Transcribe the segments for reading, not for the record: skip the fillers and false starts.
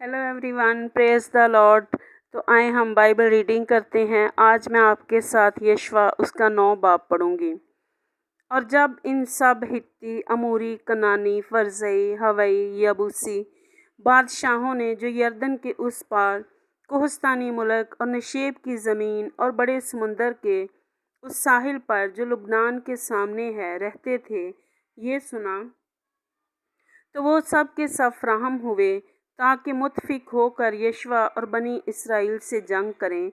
Hello everyone, praise the Lord. तो आए हम बाइबल रीडिंग करते हैं। आज मैं आपके साथ यशवा उसका 9 बाब पढ़ूंगी। और जब इन सब हित्ती, अमूरी, कनानी, फरजई, हवई, यबूसी बादशाहों ने जो यरदन के उस पार कोहस्तानी मुल्क और नशेब की ज़मीन और बड़े समुंदर के उस साहिल पर जो लुबनान के सामने है रहते थे, ये सुना, तो वो सब के सब फ्राहम हुए ताकि मुतफिक होकर यशवा और बनी इसराइल से जंग करें।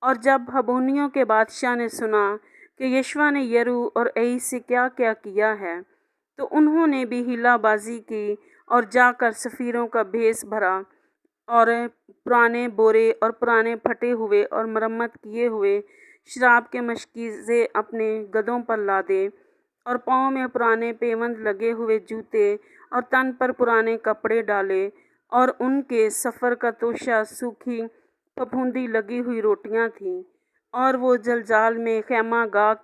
और जब हबोनियों के बादशाह ने सुना कि यशवा ने यरू और ऐ से क्या क्या किया है, तो उन्होंने भी हीलाबाजी की और जाकर सफ़ीरों का भेस भरा और पुराने बोरे और पुराने फटे हुए और मरम्मत किए हुए शराब के मशकीज़े अपने गदों पर लादे और पाँव में पुराने पेवंद लगे हुए जूते और तन पर पुराने कपड़े डाले और उनके सफ़र का तोशा सूखी फफूंदी लगी हुई रोटियां थीं। और वो जलजाल में खैमागाह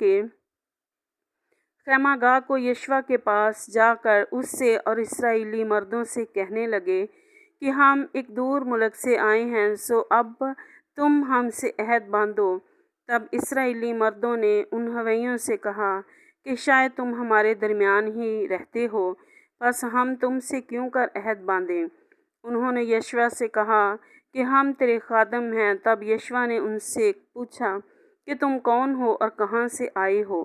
को यशवा के पास जाकर उससे और इसराइली मर्दों से कहने लगे कि हम एक दूर मुल्क से आए हैं, सो अब तुम हमसे अहद बांधो। तब इसराइली मर्दों ने उन हवैयों से कहा कि शायद तुम हमारे दरमियान ही रहते हो, बस हम तुमसे क्यों कर अहद बांधें। उन्होंने यशवा से कहा कि हम तेरे खादम हैं। तब यशवा ने उनसे पूछा कि तुम कौन हो और कहाँ से आए हो।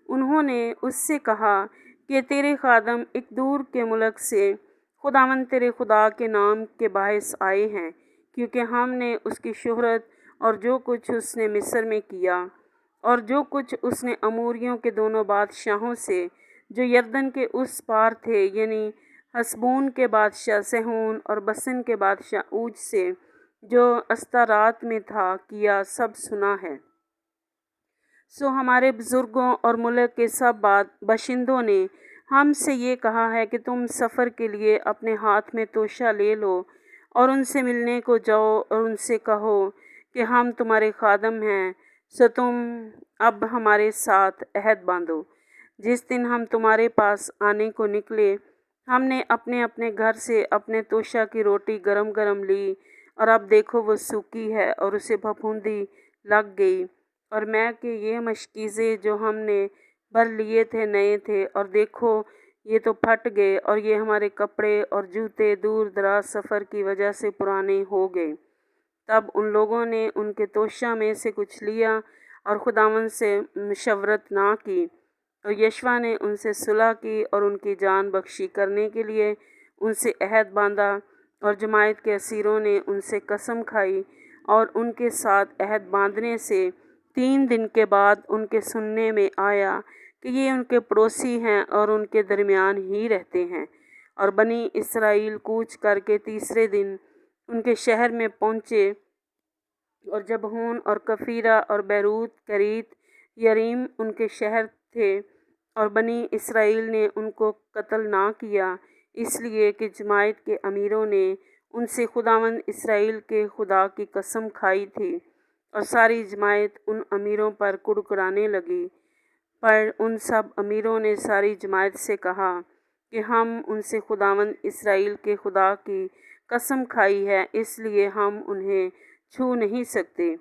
उन्होंने उससे कहा कि तेरे खादम एक दूर के मुल्क से खुदावंद तेरे खुदा के नाम के बायस आए हैं, क्योंकि हमने उसकी शोहरत और जो कुछ उसने मिस्र में किया और जो कुछ उसने अमूरियों के दोनों बादशाहों से जो यरदन के उस पार थे, यानी हसबून के बादशाह सेहून और बसन के बादशाह ऊज से जो अस्तारात में था किया, सब सुना है। सो हमारे बुज़ुर्गों और मुल्क के सब बाशिंदों ने हमसे ये कहा है कि तुम सफ़र के लिए अपने हाथ में तोशा ले लो और उनसे मिलने को जाओ और उनसे कहो कि हम तुम्हारे खादम हैं, सो तुम अब हमारे साथ अहद बांधो। जिस दिन हम तुम्हारे पास आने को निकले, हमने अपने अपने घर से अपने तोशा की रोटी गरम गरम ली, और अब देखो वो सूखी है और उसे फफूंदी लग गई। और मैं कि ये मशकीज़े जो हमने भर लिए थे नए थे, और देखो ये तो फट गए, और ये हमारे कपड़े और जूते दूर दराज सफ़र की वजह से पुराने हो गए। तब उन लोगों ने उनके तोशा में से कुछ लिया और खुदावन से मशवरत ना की। और यशवा ने उनसे सुलह की और उनकी जान बख्शी करने के लिए उनसे अहद बांधा। और जमायत के असीरों ने उनसे कसम खाई, और उनके साथ अहद बांधने से 3 दिन के बाद उनके सुनने में आया कि ये उनके पड़ोसी हैं और उनके दरमियान ही रहते हैं। और बनी इसराइल कूच करके तीसरे दिन उनके शहर में पहुँचे। और जबहून और कफ़ीरा और बैरूत, करीत, यरीम उनके शहर थे। और बनी इसराइल ने उनको कत्ल ना किया, इसलिए कि जमायत के अमीरों ने उनसे खुदावंद इसराइल के खुदा की कसम खाई थी। और सारी जमायत उन अमीरों पर कुड़कुड़ाने लगी। पर उन सब अमीरों ने सारी जमायत से कहा कि हम उनसे खुदावंद इसराइल के खुदा की कसम खाई है, इसलिए हम उन्हें छू नहीं सकते।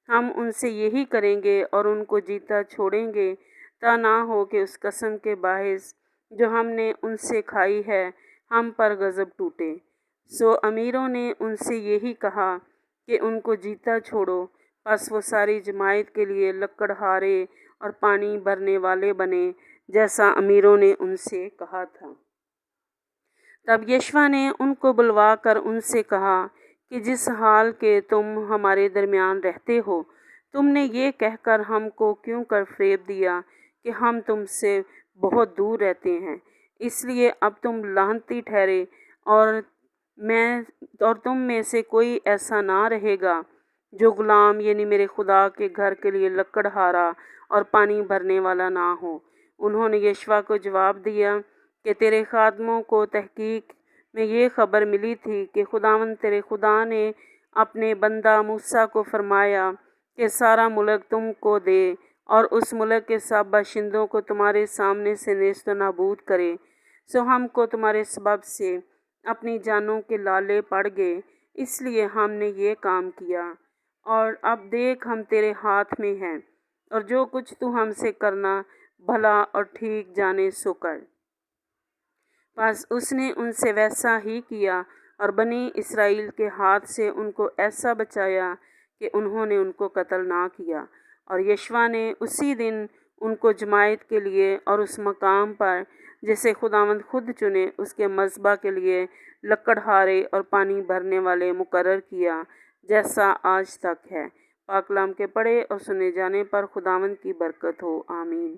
हम उनसे यही करेंगे और उनको जीता छोड़ेंगे, ता ना हो कि उस कसम के बाहिस जो हमने उनसे खाई है हम पर गज़ब टूटे। सो अमीरों ने उनसे यही कहा कि उनको जीता छोड़ो। बस वो सारी जमायत के लिए लकड़हारे और पानी भरने वाले बने, जैसा अमीरों ने उनसे कहा था। तब यशवा ने उनको बुलवा कर उनसे कहा कि जिस हाल के तुम हमारे दरमियान रहते हो, तुमने ये कहकर हमको क्यों कर फ़रेब दिया कि हम तुमसे बहुत दूर रहते हैं। इसलिए अब तुम लानती ठहरे, और तुम में से कोई ऐसा ना रहेगा जो गुलाम यानी मेरे खुदा के घर के लिए लकड़हारा और पानी भरने वाला ना हो। उन्होंने यशवा को जवाब दिया कि तेरे खादमों को तहकीक में ये खबर मिली थी कि खुदावंद तेरे खुदा ने अपने बंदा मूसा को फरमाया कि सारा मुल्क तुमको दे और उस मुल्क के सब बाशिंदों को तुम्हारे सामने से नेस्त नाबूद करे। सो हमको तुम्हारे सबब से अपनी जानों के लाले पड़ गए। اس لیے ہم نے یہ کام کیا، اور اب دیکھ ہم تیرے ہاتھ میں ہیں، اور جو کچھ تو ہم سے کرنا بھلا اور ٹھیک جانے سو کر۔ بس اس نے ان سے ویسا ہی کیا، اور بنی اسرائیل کے ہاتھ سے ان کو ایسا بچایا کہ انہوں نے ان کو قتل نہ کیا۔ اور یشوع نے اسی دن ان کو جماعت کے لیے اور اس مقام پر جسے خداوند خود چنے اس کے مذبح کے لیے لکڑہارے اور پانی بھرنے والے مقرر کیا، جیسا آج تک ہے۔ پاک کلام کے پڑھے اور سنے جانے پر خداوند کی برکت ہو، آمین۔